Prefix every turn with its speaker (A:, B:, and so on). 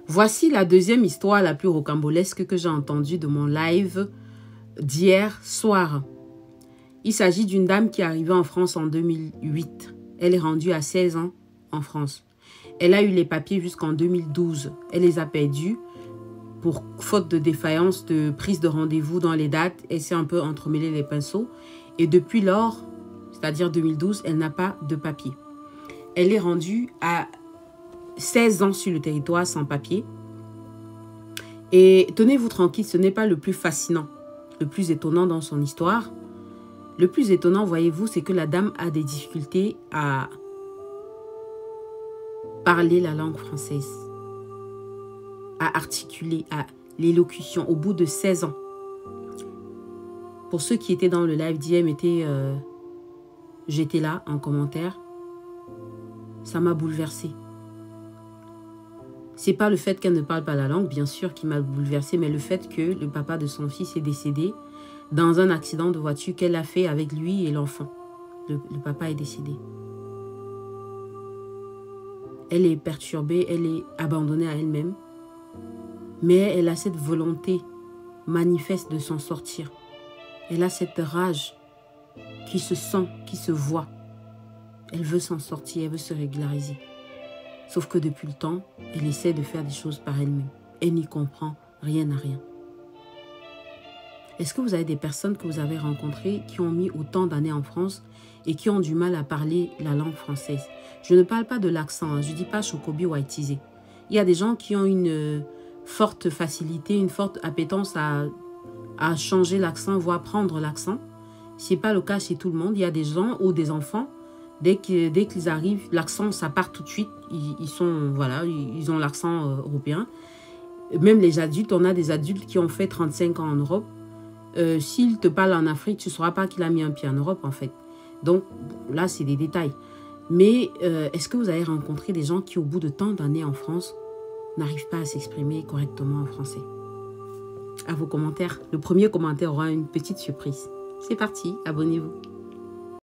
A: Voici la deuxième histoire la plus rocambolesque que j'ai entendue de mon live d'hier soir. Il s'agit d'une dame qui est arrivée en France en 2008. Elle est rendue à 16 ans en France. Elle a eu les papiers jusqu'en 2012. Elle les a perdus pour faute de défaillance de prise de rendez-vous dans les dates. Elle s'est un peu entremêlée les pinceaux. Et depuis lors, c'est-à-dire 2012, elle n'a pas de papier. Elle est rendue à 16 ans sur le territoire sans papier. Et tenez-vous tranquille, ce n'est pas le plus fascinant, le plus étonnant dans son histoire. Le plus étonnant, voyez-vous, c'est que la dame a des difficultés à parler la langue française, à articuler, à l'élocution au bout de 16 ans. Pour ceux qui étaient dans le live d'hier, j'étais là en commentaire. Ça m'a bouleversée. C'est pas le fait qu'elle ne parle pas la langue, bien sûr, qui m'a bouleversée, mais le fait que le papa de son fils est décédé dans un accident de voiture qu'elle a fait avec lui et l'enfant. Le papa est décédé. Elle est perturbée, elle est abandonnée à elle-même, mais elle a cette volonté manifeste de s'en sortir. Elle a cette rage qui se sent, qui se voit. Elle veut s'en sortir, elle veut se régulariser. Sauf que depuis le temps, elle essaie de faire des choses par elle-même. Elle n'y comprend rien à rien. Est-ce que vous avez des personnes que vous avez rencontrées qui ont mis autant d'années en France et qui ont du mal à parler la langue française? Je ne parle pas de l'accent, hein. Je ne dis pas Chocobi ou Haïtisé. Il y a des gens qui ont une forte facilité, une forte appétence à changer l'accent, voire prendre l'accent. Ce n'est pas le cas chez tout le monde. Il y a des gens ou des enfants, dès qu'ils arrivent, l'accent, ça part tout de suite. Ils ont l'accent européen. Même les adultes, on a des adultes qui ont fait 35 ans en Europe. S'il te parle en Afrique, tu ne sauras pas qu'il a mis un pied en Europe, en fait. Donc, là, c'est des détails. Mais est-ce que vous avez rencontré des gens qui, au bout de tant d'années en France, n'arrivent pas à s'exprimer correctement en français? À vos commentaires. Le premier commentaire aura une petite surprise. C'est parti, abonnez-vous.